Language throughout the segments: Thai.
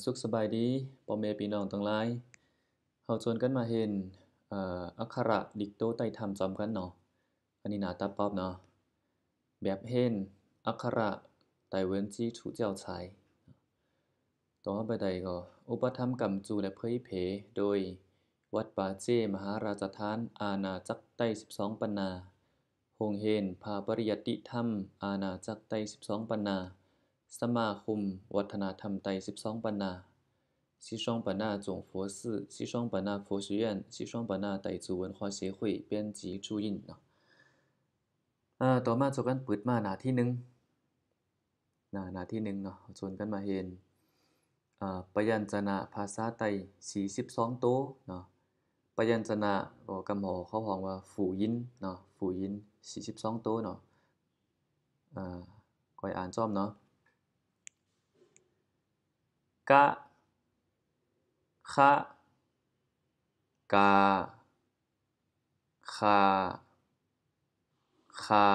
สุขสบายดีพ่อแม่พี่น้องทั้งหลายเฮาชวนกันมาเห็นอักขระดิกโตไต้ธรรมพร้อมกันเนาะอันนี้หน้าตาป๊อบเนาะแบบเห็นอักขระไต้หวัน基础教材ต่อไปใดก็อุปถัมภ์กำจูและเผยเผยโดยวัดป่าเจ้มหาราชฐานอาณาจักรไต้12ปันนาโรงเรียนพาปริยัติธรรมอาณาจักรไต้12ปันนาสมาคมวัฒนธรรมไต้12ปันนา西双版纳总佛寺西双版纳佛学院西双版纳傣族文化协会编辑注印เนาะต่อมาจบกันเปิดมาหน้าที่หนึ่งหน้าที่หนึ่งเนาะชวนกันมาเห็นพยัญชนะภาษาไต้42ตัวเนาะพยัญชนะก็กำหอเขาฮ้องว่าฝูยินเนาะฝูยิน42ตัวเนาะค่อยอ่านจ้อมเนาะกะคะกาคาคา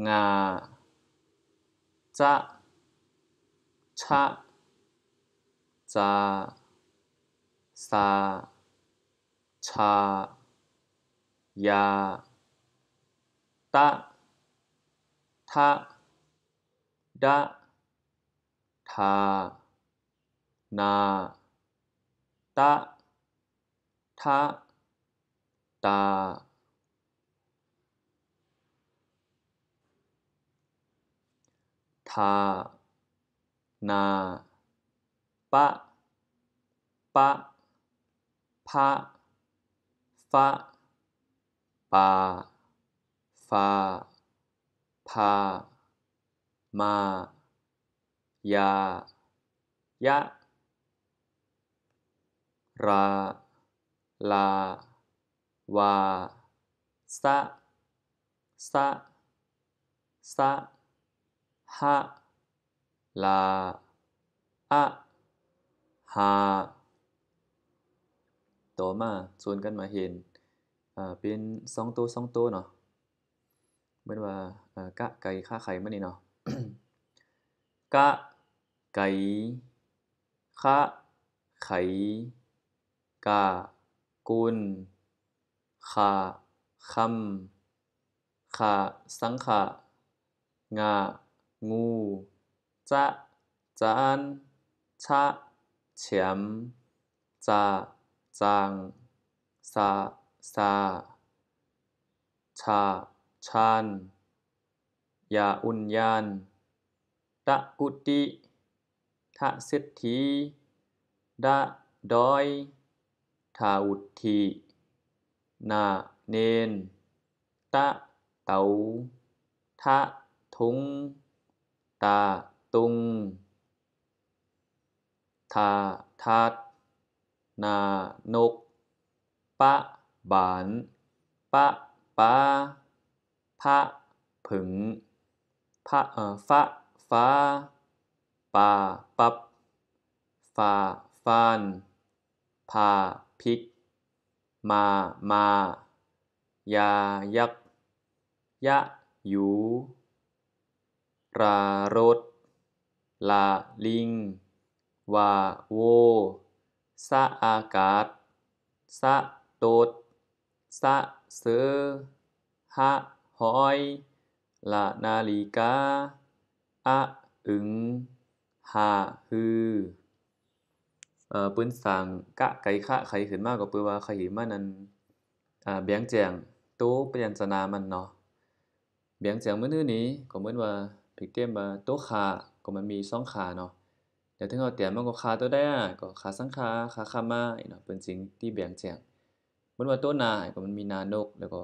งาจะชะจาซาชายาตะทะดะทานาตะทะตาทานาปะปะพะฟะปาฟาพามายายะราลาวาสะสะสะหะลาอะหาต่อมาชวนกันมาเห็นเป็น2 ตัวเนาะเหมือนว่ากะไก่ค่าไข่มานี่เนาะ กะไก่คะไข่กากุลขาคำขาสังขะงางูจะจานชะเฉียมจาจางซาซาชาชานยาอุญญาณตะกุติทะเศรษฐีดะดอยทาวุธินาเนนตะเต๋าทะทุงตาตุงทาทัดนานกปะบานปะปาพะผึ่งพะฟะฟ้าปาปับฟาฟานพาพิกมายายักยะหยูรารถลาลิงวาโวสะอากาศสะโตดสะเสือหะหอยละนาฬิกาอะอึงหาฮือเปิ้นสร้างกะไก่คะไข่ขึ้นมาก็เพื่อว่าไข่มันนั้นแบ่งแจงโตพยัญชนะมันเนาะแบ่งแจงมื้อนี้นี้ก็เหมือนว่าพี่เตรียมว่าโตขาก็มันมี2ขาเนาะแล้วถึงเราเตรียมมันก็ขาตัวใดก็ขาสังขาขาคามาอีเนาะเปิ้นจึงที่แบ่งแจงเหมือนว่าโตนาก็มันมีนานกแล้วก็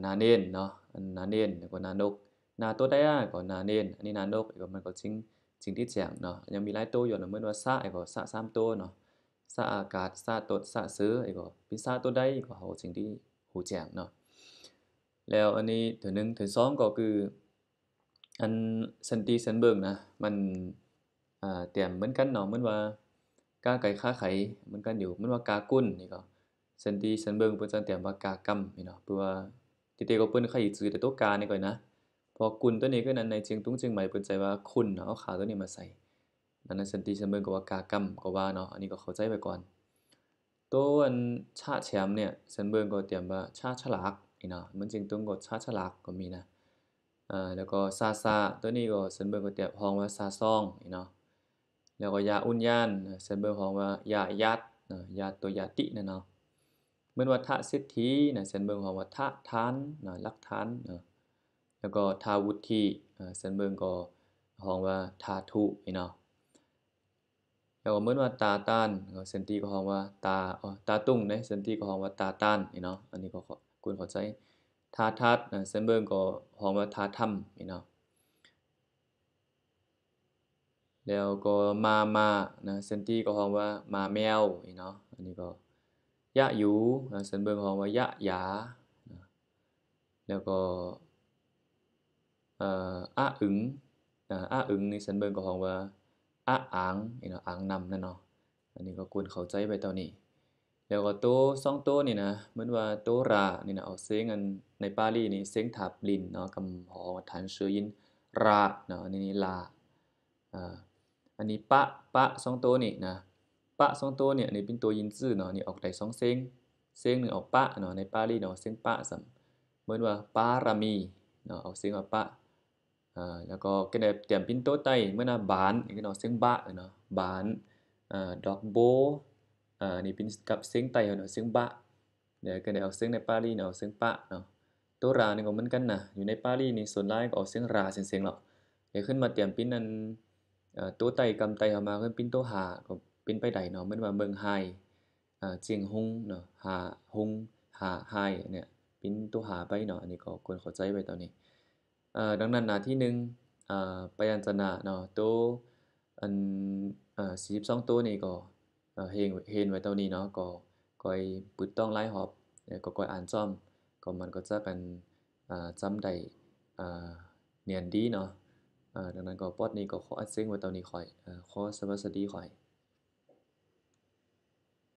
นาเณรเนาะอันนาเณรแล้วก็นานกนาโตใดก็นาเณรอันนี้นานกก็มันก็จึงที่แจงเนาะยังมีหลายโตอยู่เนาะเหมือนว่าสะก็สะ3โตเนาะสะอากาศสะตดสะเสือก็เป็นสะตัวใดก็เฮาจึงที่ฮู้แจ้งเนาะแล้วอันนี้เทื่อหนึ่งเทื่อสองก็คืออันสันติสันเบิ่งนะมันแต้มเหมือนกันเนาะเหมือนว่ากาไก่ขาไข่เหมือนกันอยู่เหมือนว่ากากุนนี่ก็สันติสันเบิ่งเพิ่นจะแต้มว่ากากำนี่เนาะเพราะว่าที่จริงก็เพิ่นใครจื้อแต่ตัวกานี่ก่อนนะเพราะกุนตัวนี้คือนั้นในเชียงตุงเชียงใหม่เพิ่นใช้ว่าคุณเนาะเอาขาตัวนี้มาใส่ อันนั้นสันติเสมอกับว่ากากำก็ว่าเนาะอันนี้ก็เข้าใจไปก่อนตัวอันชาแชมเนี่ยเซนเบิร์ก็เตรียมว่าชาฉลากเนาะมันจริงตัวก็ชาฉลากก็มีนะแล้วก็ซาตัวนี้ก็เซนเบิร์ก็เตรียมห้องว่าซาซองเนาะแล้วก็ยาอุ่นยานเซนเบิร์ห้องว่ายายัดยาตัวยาตินะเนาะเหมือนว่าทะเศรษฐีนะเซนเบิร์ห้องว่าทะทานลักทานแล้วก็ทาวุฒิเซนเบิร์ก็ห้องว่าทาทุเนาะแล้วก็เหมือนว่าตาต้านเซนตีก็ฮ้องว่าตาตุ้งเด้เซนตีก็ฮ้องว่าตาต้านเนาะอันนี้ก็ควรเข้าใจทาทัดเซนเบิ่งก็ฮ้องว่าทาถ้ำเนาะแล้วก็มานะเซนตีก็ฮ้องว่ามาแมวเนาะอันนี้ก็ยะหยูเซนเบิ่งฮ้องว่ายะหยาแล้วก็อะอึ๋งอะอึ๋งนี่เซินเบิ่งก็ฮ้องว่าอะอางเนาะอางนำนั่นเนาะอันนี้ก็ควรเข้าใจไว้เท่านี้แล้วก็ตัวสองตัวนี่นะเหมือนว่าตัวรานี่นะออกเสียงอันในปาลีนี่เสียงทับลิ้นเนาะกำหอฐานชื่อยินราเนาะอันนี้ลาอ่าอันนี้ปะสองตัวนี่นะปะสองตัวเนี่ยอันนี้เป็นตัวยินจื้อเนาะนี่ออกได้สองเสียงเสียงหนึ่งออกปะเนาะในปาลีเนาะเสียงปะซ้ํเหมือนว่าปารามีเนาะออกเสียงว่าปะแล้วก็cái này เตรียมเป็นตัวไต้เหมือนว่าบานนี่ก็เนาะเสียงบะเนาะบานดอกโบนี่เป็นกับเสียงไต้เนาะเสียงบะเดี๋ยวก็ได้ออกเสียงในปาลีเนาะออกเสียงปะเนาะตัวรานี่ก็เหมือนกันนะอยู่ในปาลีนี่ส่วนหลายก็ออกเสียงราเสียงๆเนาะเดี๋ยวขึ้นมาเตรียมเป็นอันตัวไต้กำไต้เข้ามาก็เป็นตัวหาก็เป็นไปได้เนาะเหมือนว่าเมืองไฮเจียงฮงเนาะหาฮงหาไฮเนี่ยเป็นตัวหาไปเนาะอันนี้ก็ควรเข้าใจไว้ตอนนี้ดังนั้นหน้าที่หนึ่งพยัญชนะเนาะตัวอัน42ตัวนี่ก็เฮงไว้เท่านี้เนาะก็ค่อยปึดต้องหลายรอบแล้วก็ค่อยอ่านจ้อมก็มันก็จะเป็นจำได้อ่าเนียนดีเนาะดังนั้นก็ปอดนี้ก็ขออัดเสียงไว้ตอนนี้ข้อยขอสวัสดีข้อย